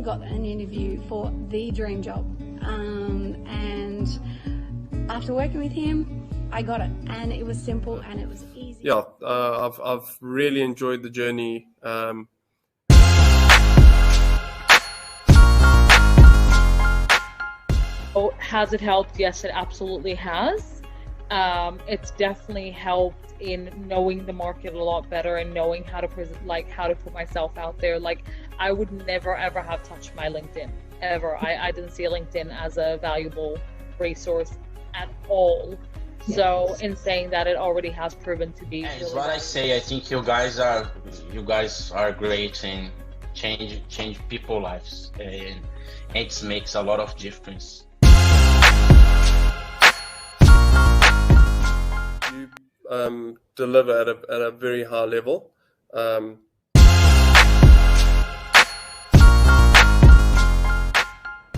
finally got an interview for the dream job. And after working with him, I got it, and it was simple and it was easy. Yeah, I've really enjoyed the journey. Oh, has it helped? Yes, it absolutely has. It's definitely helped in knowing the market a lot better and knowing how to put myself out there. Like, I would never ever have touched my LinkedIn ever. I didn't see LinkedIn as a valuable resource at all. So in saying that, it already has proven to be. It's what I say. I think you guys are great and change people's lives, and it makes a lot of difference. You deliver at a very high level.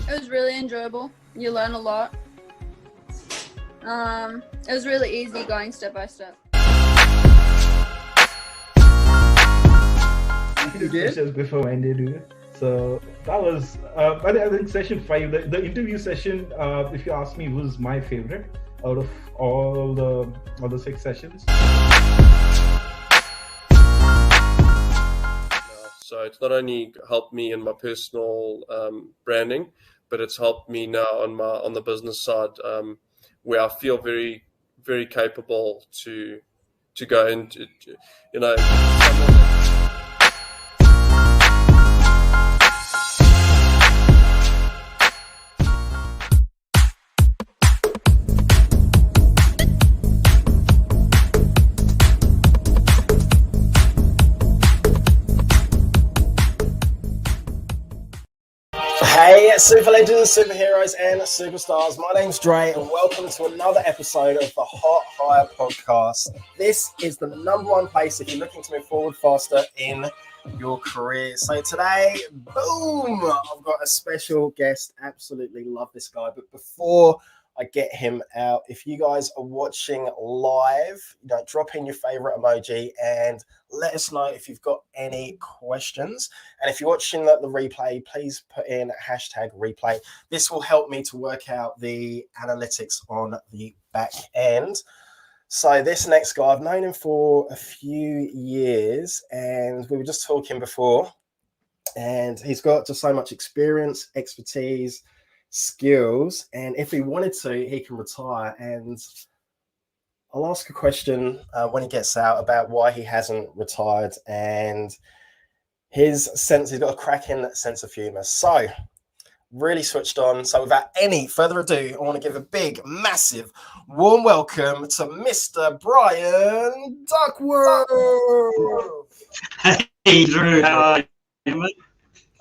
It was really enjoyable. You learn a lot. It was really easy going step by step. Questions before Wendy do. So that was, I think session 5, the interview session, if you ask me, was my favorite out of all the 6 sessions. So it's not only helped me in my personal branding, but it's helped me now on the business side, where I feel very, very capable to go into, Hey, super legends, superheroes, and superstars. My name's Dre, and welcome to another episode of the Hot Hire Podcast. This is the #1 place if you're looking to move forward faster in your career. So today, boom, I've got a special guest. Absolutely love this guy. But before I get him out, if you guys are watching live, drop in your favorite emoji and let us know if you've got any questions. And if you're watching the replay, please put in #replay. This will help me to work out the analytics on the back end. So this next guy, I've known him for a few years, and we were just talking before, and he's got just so much experience, expertise, skills, and if he wanted to, he can retire. And I'll ask a question when he gets out about why he hasn't retired, and he's got a cracking sense of humor. So really switched on. So without any further ado, I want to give a big, massive, warm welcome to Mr. Brian Duckworth. Hey Drew, how are you, mate?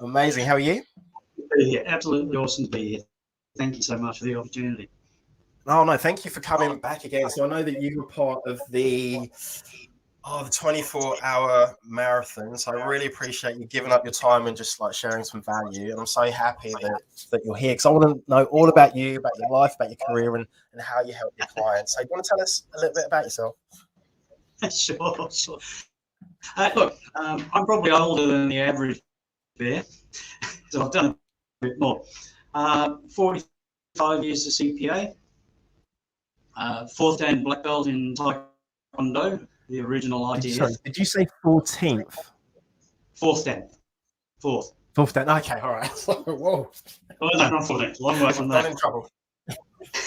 Amazing. How are you? Yeah, absolutely awesome to be here. Thank you so much for the opportunity. Oh no, thank you for coming back again. So I know that you were part of the 24-hour marathon. So I really appreciate you giving up your time and just like sharing some value. And I'm so happy that you're here, because I want to know all about you, about your life, about your career, and how you help your clients. So you want to tell us a little bit about yourself? Sure. Look, I'm probably older than the average bear, so I've done a bit more. 45 years as CPA, 4th Dan black belt in Taekwondo, the original ITF. Sorry, did you say 14th? 4th Dan. Fourth. 4th Dan. Okay, all right. Whoa. Oh, no, not 14th. Long way from that. Not in trouble.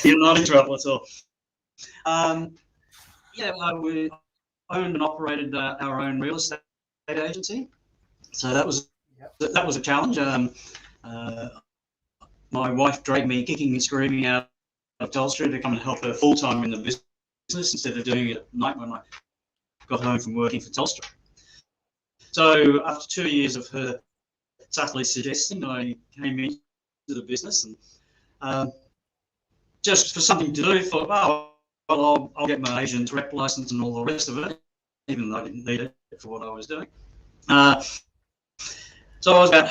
You're not in trouble at all. We owned and operated our own real estate agency, so that was a challenge. My wife dragged me kicking and screaming out of Telstra to come and help her full-time in the business instead of doing it at night when I got home from working for Telstra. So after 2 years of her subtly suggesting, I came into the business, and just for something to do, thought, well, I'll get my agent's rep license and all the rest of it, even though I didn't need it for what I was doing. So I was about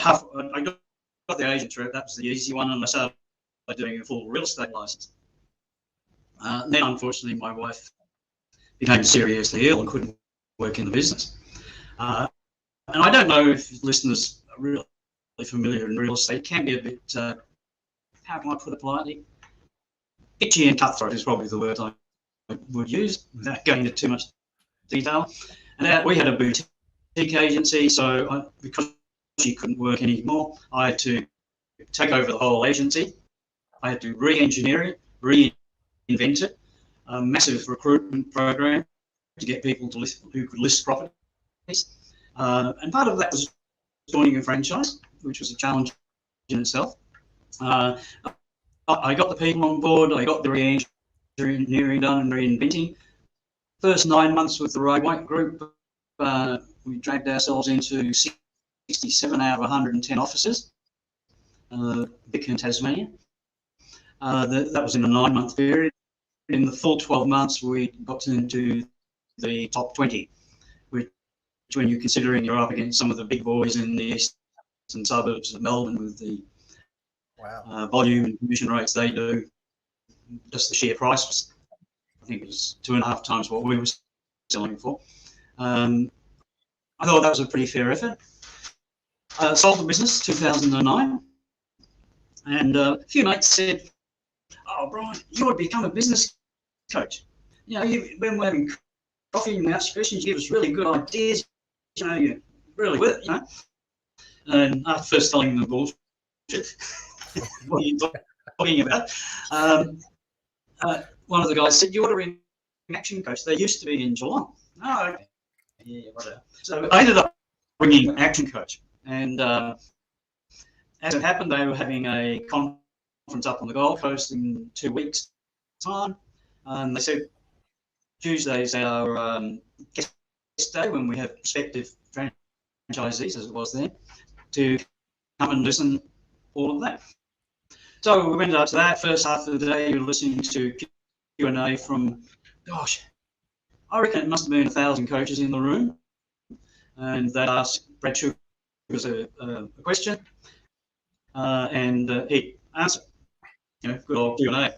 I got the agent's rep. That was the easy one, and I started doing a full real estate license. Then, unfortunately, my wife became seriously ill and couldn't work in the business. And I don't know if listeners familiar in real estate, can be a bit, how can I put it politely? Itchy and cutthroat is probably the word I would use without going into too much detail. And we had a boutique agency, so because she couldn't work anymore, I had to take over the whole agency. I had to re-engineer it, reinvent it, a massive recruitment program to get people to list, who could list properties. And part of that was joining a franchise, which was a challenge in itself. I got the people on board, I got the re-engineering done and reinventing. First 9 months with the White Group, we dragged ourselves into 67 out of 110 offices, Vic in Tasmania. That was in a 9-month period. In the full 12 months, we got into the top 20, which, when you're considering you're up against some of the big boys in the eastern suburbs of Melbourne with the volume and commission rates they do, just the sheer price was, I think it was 2.5 times what we were selling for. I thought that was a pretty fair effort. Sold the business 2009, and a few mates said, "Oh, Brian, you ought to become a business coach. You know, when we're having coffee and ask questions, you give us really good ideas. You know, you're really with it, you know." And after first telling them bullshit, what are you talking about? One of the guys said, "You ought to be an action coach. They used to be in Geelong." Oh, okay. Yeah, whatever. So I ended up bringing an action coach. And as it happened, they were having a conference up on the Gold Coast in 2 weeks' time. And they said, Tuesday's our guest day when we have prospective franchisees, as it was then, to come and listen all of that. So we went up to that. First half of the day, you were listening to Q&A from, gosh, I reckon it must have been 1,000 coaches in the room. And they asked Brad Sugar a question, and he answered. You know, good old Q&A.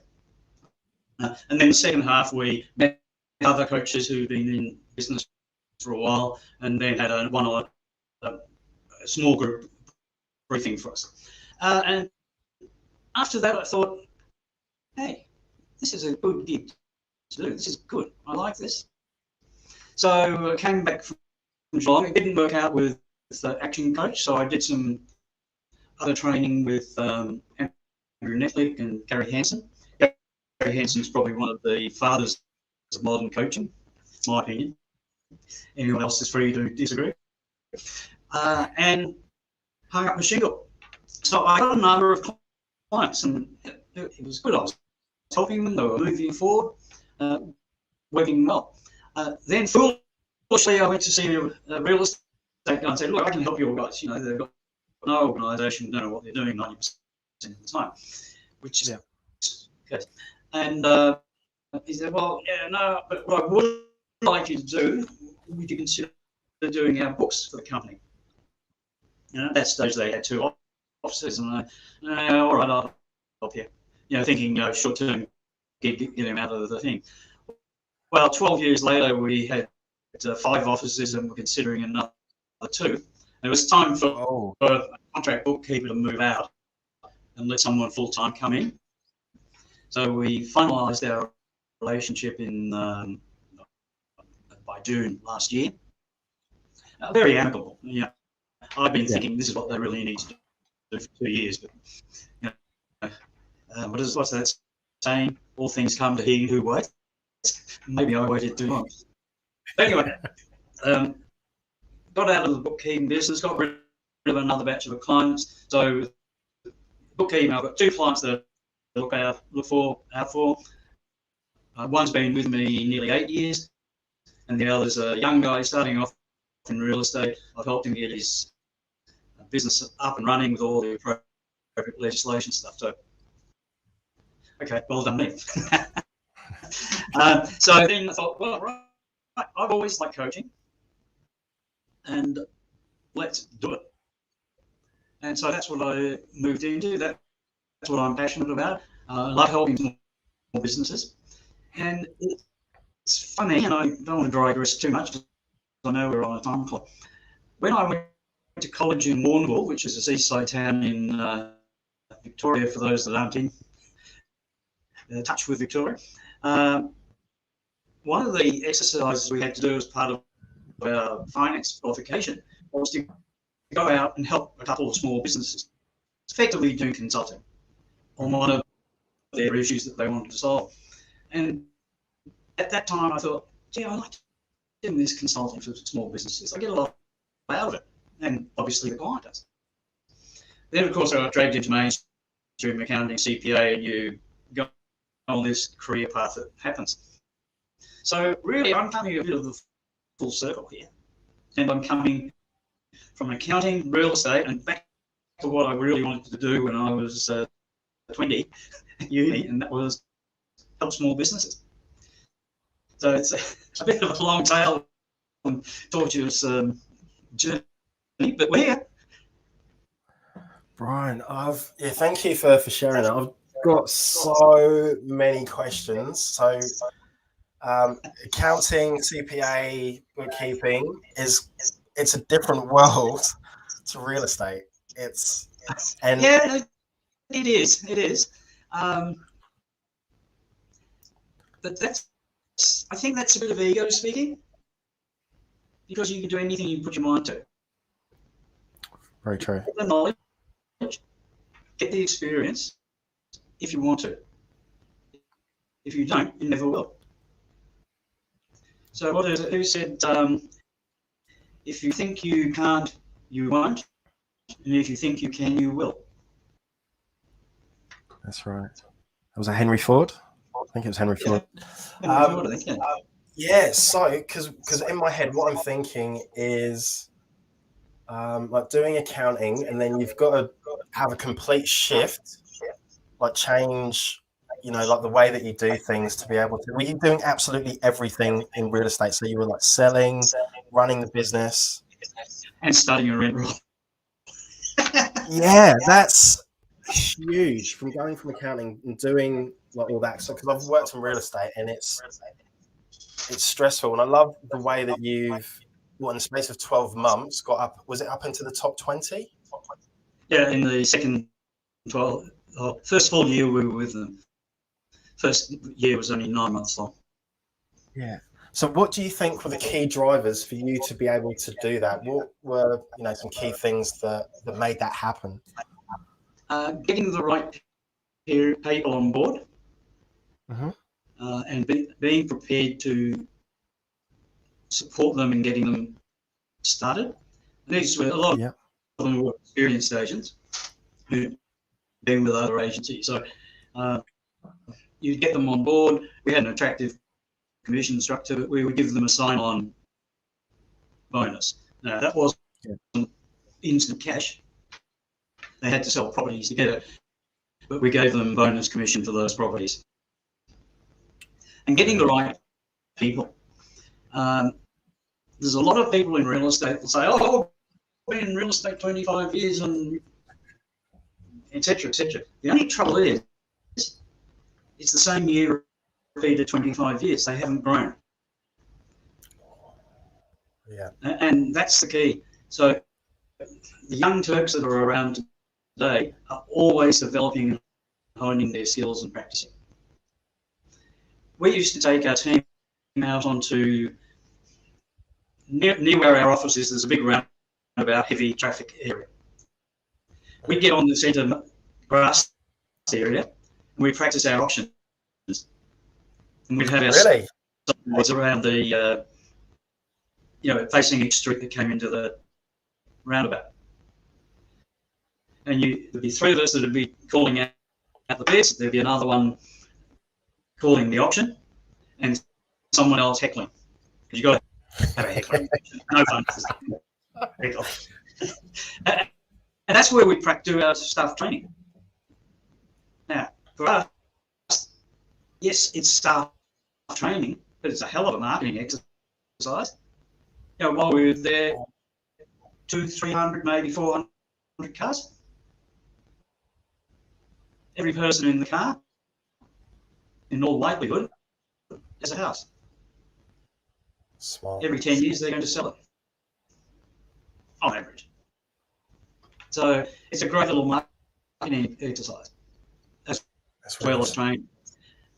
And then the second half, we met other coaches who'd been in business for a while, and then had a small group briefing for us. And after that, I thought, hey, this is a good gig to do. This is good. I like this. So I came back from Geelong. It didn't work out with the action coach, so I did some other training with Andrew Netlick and Gary Hansen. Gary Hansen's probably one of the fathers of modern coaching, in my opinion. Anyone else is free to disagree. And hung up my shingle. So I got a number of clients, and it was good. I was helping them, they were moving forward, working well. Then foolishly, I went to see a real estate guy and said, "Look, I can help you all guys. You know, they've got no organisation, don't know what they're doing 90% of the time," which is okay. And he said, "Well, yeah, no, but what I would like you to do, would you consider doing our books for the company?" You know, at that stage they had 2 offices, and all right, I'll help you. You know, thinking, short term, get him out of the thing. Well, 12 years later, we had 5 offices, and we're considering another 2. It was time for a contract bookkeeper to move out and let someone full time come in. So we finalised our relationship in by June last year. Very amicable. You know, I've been thinking this is what they really need to do for 2 years, but you know, what's that saying? All things come to he who waits. Maybe I waited too long. Anyway, got out of the bookkeeping business, got rid of another batch of clients. So bookkeeping, I've got 2 clients that I look out for. One's been with me nearly 8 years, and the other's a young guy starting off in real estate. I've helped him get his business up and running with all the appropriate legislation stuff. So, okay, well done me. So then I thought, well, right, I've always liked coaching, and let's do it. And so that's what I moved into. That's what I'm passionate about. I love helping small businesses. And it's funny, and I don't want to digress too much, because I know we're on a time clock. When I went to college in Warrnambool, which is a seaside town in Victoria, for those that aren't in touch with Victoria. One of the exercises we had to do as part of our finance qualification was to go out and help a couple of small businesses, effectively doing consulting on one of their issues that they wanted to solve. And at that time, I thought, gee, I like doing this consulting for small businesses. I get a lot out of it, and obviously the client does. Then, of course, I got dragged into mainstream accounting, CPA, and you go on this career path that happens. So really, I'm coming a bit of the full circle here, and I'm coming from accounting, real estate, and back to what I really wanted to do when I was 20 at uni, and that was help small businesses. So it's a bit of a long tail and tortuous journey, but we're here. Brian, thank you for sharing that. I've got so many questions. So accounting, CPA, bookkeeping it's a different world to real estate. Yeah, it is. But I think that's a bit of ego speaking, because you can do anything you put your mind to. Very true. Get the knowledge, get the experience if you want to. If you don't, you never will. So who said, if you think you can't, you won't, and if you think you can, you will. That's right. Was that Henry Ford? I think it was Henry Ford. Henry Ford, I think, yeah, so because in my head, what I'm thinking is like doing accounting, and then you've got to have a complete shift, like change, like the way that you do things to be able to. Were you doing absolutely everything in real estate? So you were like selling, running the business, and studying a rent roll. Yeah, that's huge. From going from accounting and doing like all that, so because I've worked in real estate and it's stressful, and I love the way that you've, in the space of 12 months, got up. Was it up into the top 20? Yeah, in the second first full year we were with them. First year was only 9 months long. Yeah. So what do you think were the key drivers for you to be able to do that? What were, some key things that made that happen? Getting the right people on board, and being prepared to support them in getting them started. These were a lot of them were experienced agents who'd been with other agencies. So you'd get them on board. We had an attractive commission structure, but we would give them a sign-on bonus. Now, that wasn't instant cash. They had to sell properties to get it, but we gave them bonus commission for those properties. And getting the right people. There's a lot of people in real estate that say, oh, I've been in real estate 25 years and et cetera, et cetera. The only trouble is it's the same year repeated 25 years. They haven't grown. Yeah. And that's the key. So the young Turks that are around today are always developing and honing their skills and practicing. We used to take our team out onto near where our office is. There's a big roundabout, heavy traffic area. We'd get on the centre grass area and we'd practice our options. And we'd have our signs around the, facing each street that came into the roundabout. And there'd be three of us that would be calling out the best. There'd be another one calling the option, and someone else heckling. Because you've got to have a heckling. No fun. And that's where we do our staff training. Now, for us, yes, it's staff training, but it's a hell of a marketing exercise. While we were there, 200, 300, maybe 400 cars. Every person in the car, in all likelihood, has a house. Smart. Every 10 years, they're going to sell it, on average. So it's a great little marketing exercise as well as training.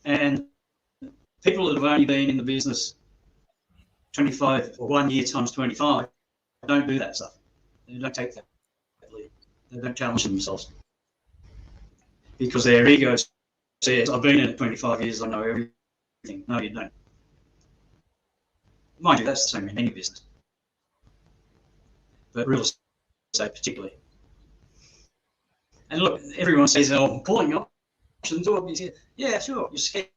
And people that have only been in the business 25 or 1 year times 25 don't do that stuff. They don't take that lead. They don't challenge themselves because their ego says, I've been in it 25 years, I know everything. No, you don't. Mind you, that's the same in any business, but real estate particularly. And look, everyone says, oh, I'm calling options. Yeah, sure, you're scared.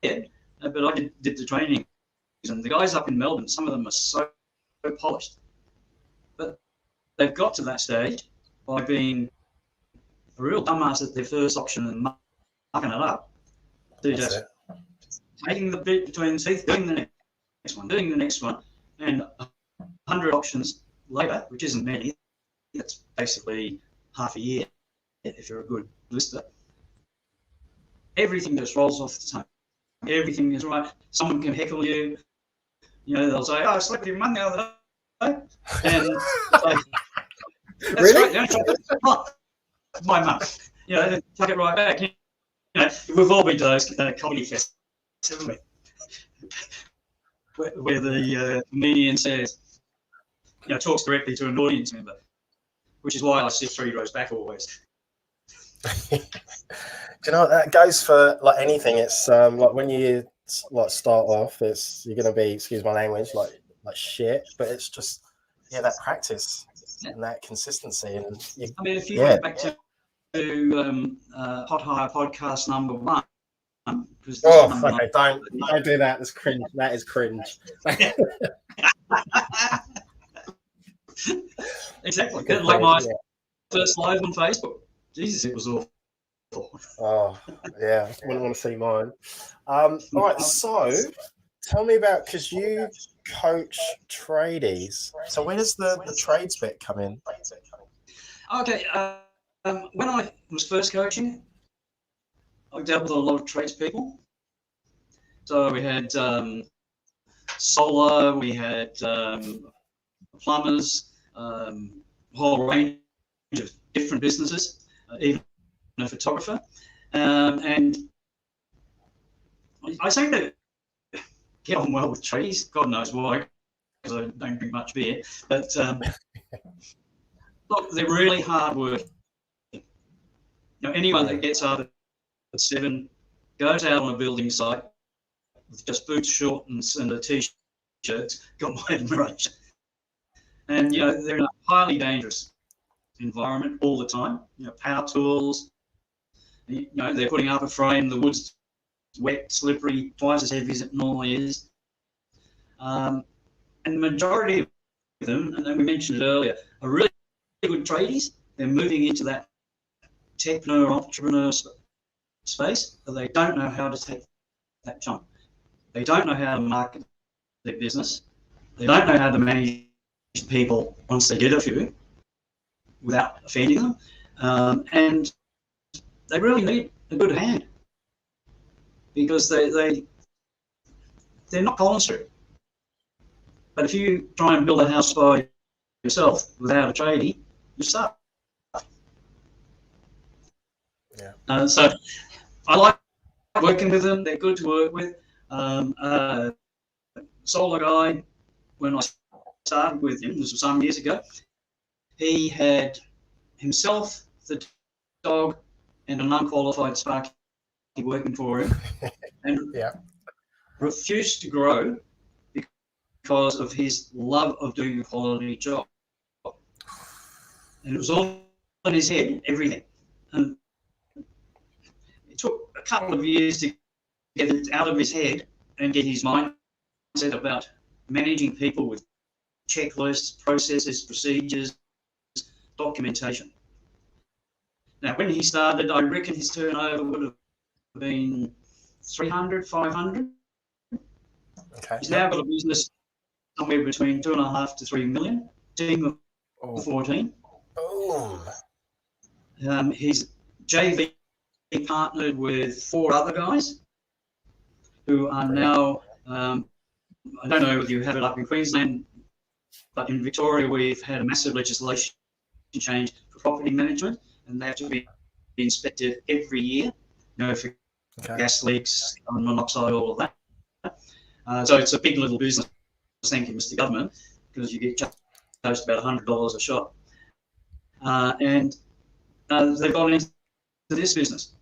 But I did the training, and the guys up in Melbourne, some of them are so polished. But they've got to that stage by being a real dumbass at their first option and mucking it up. They're just taking the bit between the teeth, doing the next one, and 100 options later, which isn't many, that's basically half a year if you're a good lister. Everything just rolls off the tongue. Everything is right. Someone can heckle you. You know, they'll say, oh, I slept with your mum the other day. And it's like, that's really? Right. My mum. You know, they tuck it right back. You know, we've all been to those comedy fests, haven't we? Where the comedian says, you know, talks directly to an audience member, which is why I sit 3 rows back always. Do you know what that goes for? Like anything, it's like when you like start off, you're gonna be, excuse my language, like shit. But it's just that practice and that consistency. And I mean, if you go back to Hot Hire podcast number 1. Okay, don't do that. That's cringe. That is cringe. Exactly. Like my first live on Facebook. Jesus, it was awful. Oh, yeah. Wouldn't want to see mine. All right, so tell me about, because you coach tradies. So where does the trades bit come in? Okay. When I was first coaching, I dealt with a lot of tradespeople. So we had solar, we had plumbers, a whole range of different businesses, even a photographer. And I seem to get on well with tradies. God knows why, because I don't drink much beer. But look, they're really hard work. You know, anyone that gets up at 7, goes out on a building site with just boots, shorts, and a t-shirt, got my admiration. And you know, they're in a highly dangerous environment all the time. You know, power tools. You know, they're putting up a frame. The wood's wet, slippery, twice as heavy as it normally is. And the majority of them, and we mentioned it earlier, are really good tradies. They're moving into that entrepreneur space, but they don't know how to take that jump. They don't know how to market their business. They don't know how to manage people once they get a few without offending them. And they really need a good hand, because they're not Collins Street. But if you try and build a house by yourself without a tradie, you start. Yeah. So I like working with them. They're good to work with. Solar guy, when I started with him, this was some years ago, he had himself, the dog, and an unqualified sparky working for him, and refused to grow because of his love of doing a quality job. And it was all in his head, everything. And it took a couple of years to get it out of his head and get his mindset about managing people with checklists, processes, procedures, documentation. Now, when he started, I reckon his turnover would have been 300, 500. Okay. He's now got a business somewhere between 2.5 to 3 million, team of 14. He's JV partnered with 4 other guys who are now, I don't know whether you have it up in Queensland, but in Victoria we've had a massive legislation change for property management, and they have to be inspected every year, for gas leaks, carbon monoxide, all of that. So it's a big little business. Thank you, Mr. Government, because you get charged about $100 a shot. And they've gone into this business.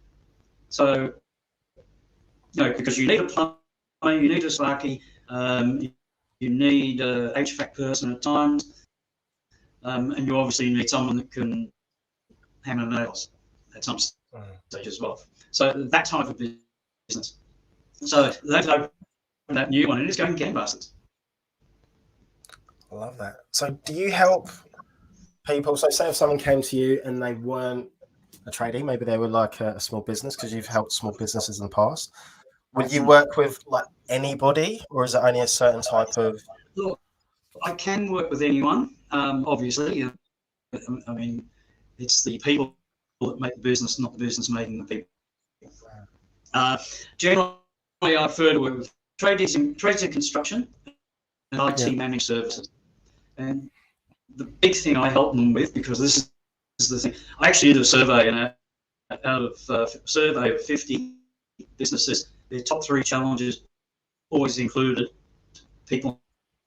So, because you need a plumber, you need a sparky, you need a HVAC person at times, and you obviously need someone that can hammer nails at some stage as well. So that type of business. So they've opened that new one, and it's going gangbusters. I love that. So do you help people? So say if someone came to you and they weren't a tradie, maybe they were like a small business, because you've helped small businesses in the past. Would you work with like anybody, or is it only a certain type of? Look, I can work with anyone. Obviously, I mean, it's the people that make the business, not the business making the people. Generally, I prefer to work with trades in construction and IT managed services. And the big thing I help them with, because this is the thing, I actually did a survey, and out of a survey of 50 businesses, their top 3 challenges always included people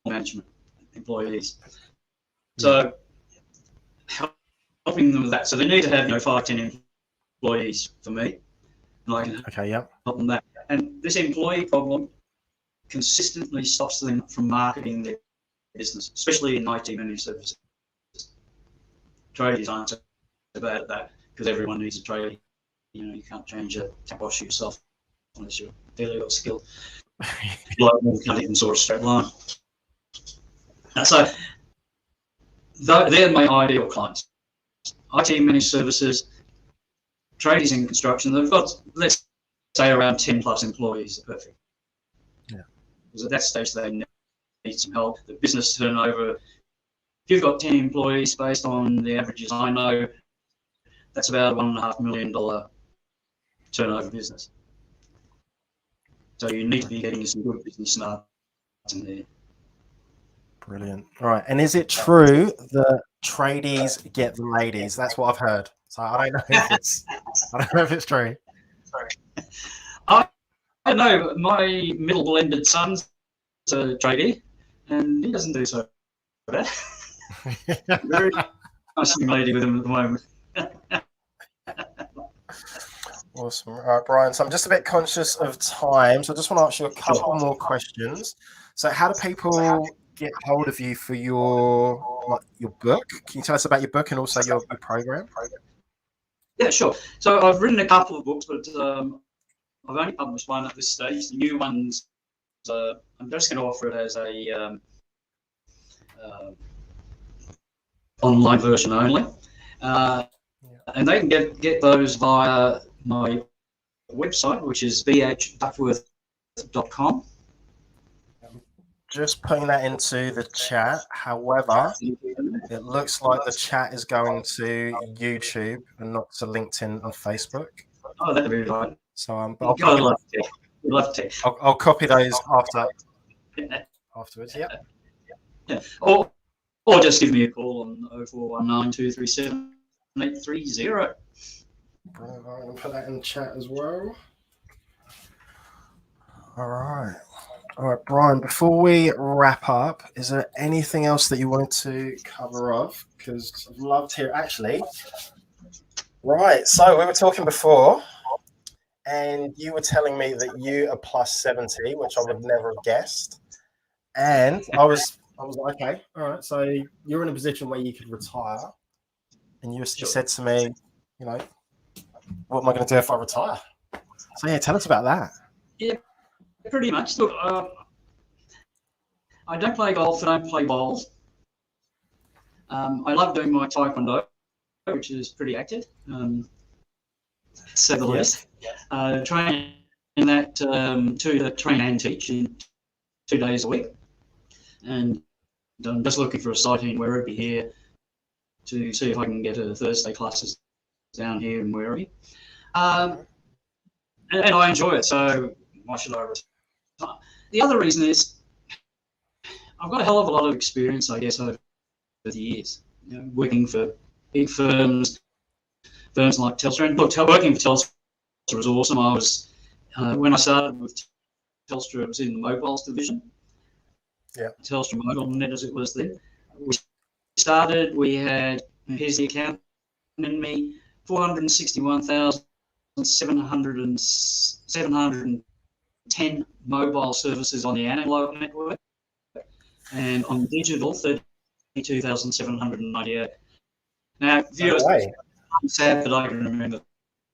management, employees. So helping them with that. So they need to have 5, 10 employees for me, and I can help them that. And this employee problem consistently stops them from marketing their business, especially in IT managed services. Tradies aren't so bad at that, because everyone needs a tradie. You can't change a tap wash yourself unless you're fairly got skill. You can't even sort a straight line. So they're my ideal clients. IT managed services, tradies in construction, they've got, let's say, around 10 plus employees. Perfect. Yeah. Because at that stage they need some help. The business turnover, if you've got 10 employees, based on the averages I know, that's about a $1.5 million turnover business. So you need to be getting some good business starts in there. Brilliant. All right. And is it true that tradies get the ladies? That's what I've heard. So I don't know if it's true. I don't know. My middle blended son's a tradie, and he doesn't do so bad. Very nice young lady with him at the moment. Awesome. All right, Brian. So I'm just a bit conscious of time, so I just want to ask you a couple more questions. So how do people get hold of you for your book? Can you tell us about your book and also your program? Yeah, sure. So I've written a couple of books, but I've only published one at this stage. The new ones, I'm just going to offer it as a online version only, and they can get those via my website, which is bhduckworth.com. Just putting that into the chat. However, it looks like the chat is going to YouTube and not to LinkedIn and Facebook. Oh, that'd be right. So I'll copy those afterwards. Yeah. Yeah. Or just give me a call on 0419 237 830. I'm going to put that in the chat as well. All right, Brian, before we wrap up, is there anything else that you wanted to cover off? Because I'd love to hear, actually. Right, so we were talking before, and you were telling me that you are plus 70, which I would never have guessed. And I was like, okay, all right, so you're in a position where you could retire. And you said to me, what am I going to do if I retire? So yeah, tell us about that. Yeah, pretty much. Look, I don't play golf, I don't play bowls. I love doing my taekwondo, which is pretty active, to say the least. Training that to train and teach in 2 days a week. And I'm just looking for a site in Werribee here to see if I can get a Thursday classes down here in Werribee. And I enjoy it, so why should I retire? The other reason is I've got a hell of a lot of experience, I guess, over the years, working for big firms like Telstra. And look, working for Telstra was awesome. I was when I started with Telstra, it was in the mobiles division. Yeah. Telstra Mobile Net, as it was then. We had, here's the account in me, 461,710 mobile services on the analog network, and on digital, 32,798. Now, viewers, it's sad that I can remember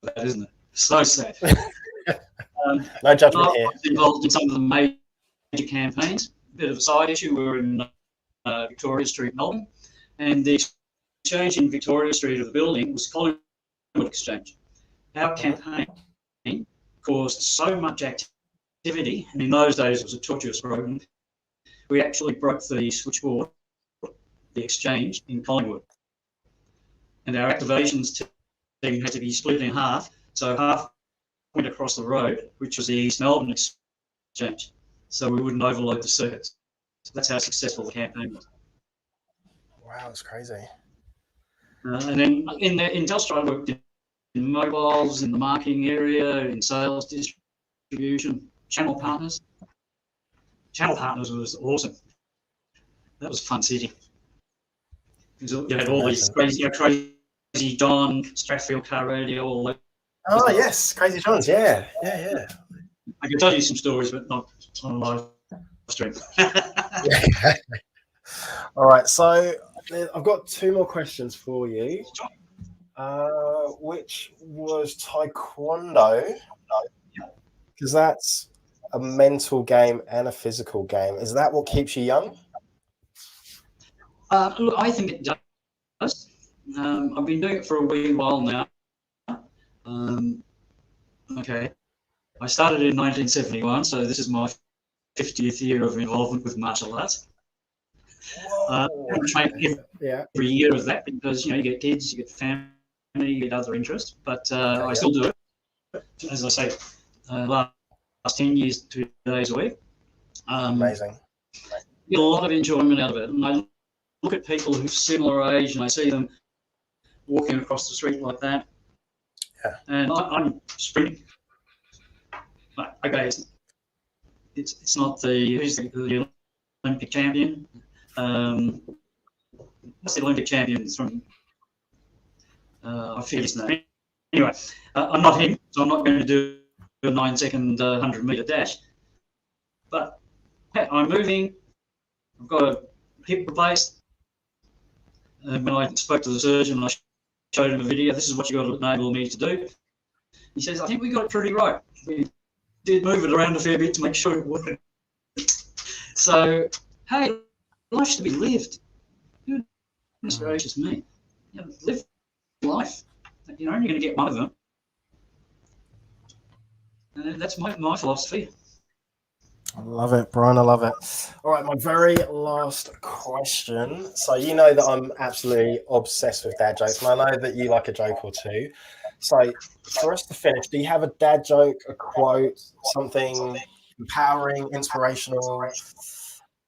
that, isn't it? So sad. No judgment I here. was involved in some of the major campaigns. A bit of a side issue, we were in Victoria Street, Melbourne, and the exchange in Victoria Street of the building was Collingwood Exchange. Our campaign caused so much activity, and in those days it was a tortuous program. We actually broke the switchboard, the exchange in Collingwood, and our activations team had to be split in half. So half went across the road, which was the East Melbourne Exchange, so we wouldn't overload the circuits. So that's how successful the campaign was. Wow, that's crazy. And then in Telstra, I worked in mobiles, in the marketing area, in sales, distribution, channel partners. Channel partners was awesome. That was fun city. You had all these crazy John, Stratfield Car Radio, all that. Oh yes, Crazy Johns, yeah. I can tell you some stories, but not on a live stream. All right, so I've got two more questions for you. Which was Taekwondo, because that's a mental game and a physical game. Is that what keeps you young? Look, I think it does. I've been doing it for a wee while now. Okay, I started in 1971, so this is my 50th year of involvement with martial arts. I train every year of that because you get kids, you get family, you get other interests, but I still do it. As I say, last 10 years, 2 days a week. Amazing. Get a lot of enjoyment out of it, and I look at people who's similar age, and I see them walking across the street like that, and I'm sprinting. Okay, it's not who's the Olympic champion. What's the Olympic champion from? I forget his name. Anyway, I'm not him, so I'm not going to do a 9-second 100-meter dash. But I'm moving. I've got a hip replaced. When I spoke to the surgeon, I showed him a video. This is what you got to enable me to do. He says, "I think we got it pretty right. We did move it around a fair bit to make sure it worked." So, hey, life should be lived. Goodness gracious me. Live life. You're only going to get one of them. And that's my philosophy. I love it, Brian. I love it. All right, my very last question. So you know that I'm absolutely obsessed with dad jokes, and I know that you like a joke or two. So for us to finish, do you have a dad joke, a quote, something empowering, inspirational,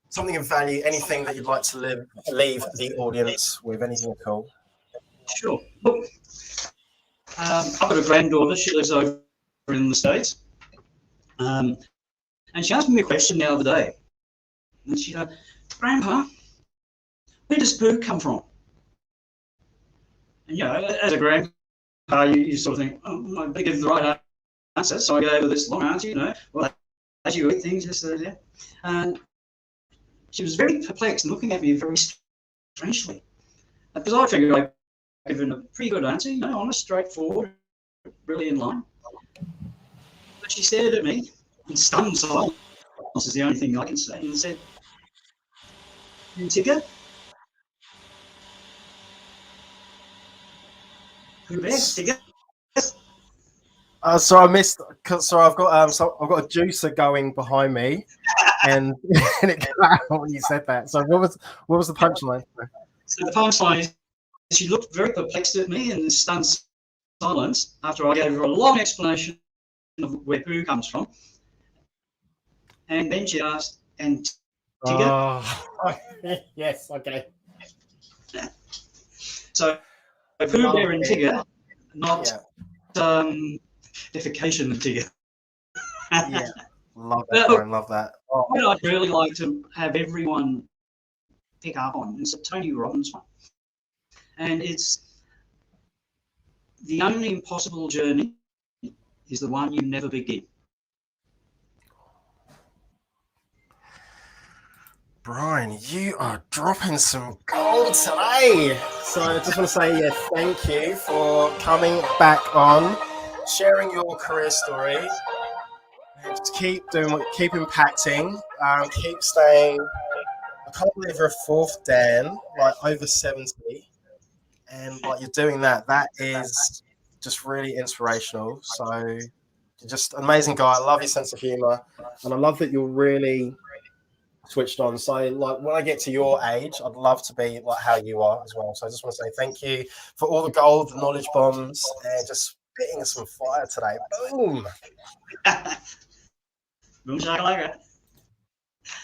something of value, anything that you'd like to leave the audience with, anything at all? Sure. Look, I've got a granddaughter. She lives over in the States. And she asked me a question the other day. And she said, "Grandpa, where does poo come from?" And as a grandpa, you sort of think, "Oh, I better give the right answer." So I gave her this long answer, well, as you eat things, just yeah. And she was very perplexed and looking at me very strangely. Because I figured I'd given a pretty good answer, honest, straightforward, really in line. But she stared at me in stunned silence, is the only thing I can say, and said, "Tigger? Who best, Tigger?" So I missed. So I've got I've got a juicer going behind me, and it came out when you said that. So what was the punchline? So the punchline is she looked very perplexed at me in stunned silence after I gave her a long explanation of where poo comes from. And then she asked, "And Tigger?" Oh, yes, okay. So food, air, and Tigger, not Yeah. defecation and Tigger. Yeah. Love that, Brian. Love that. Oh. What I'd really like to have everyone pick up on is a Tony Robbins one. And it's the only impossible journey is the one you never begin. Brian, you are dropping some gold today. So I just want to say, thank you for coming back on, sharing your career story. And just keep impacting, keep staying. I can't believe you're a fourth Dan, like over 70, and like you're doing that. That is just really inspirational. So you're just an amazing guy. I love your sense of humor, and I love that you're really switched on. So like when I get to your age, I'd love to be like how you are as well. So I just want to say thank you for all the gold, the knowledge bombs, and just spitting some fire today. Boom. Boom shakalaka.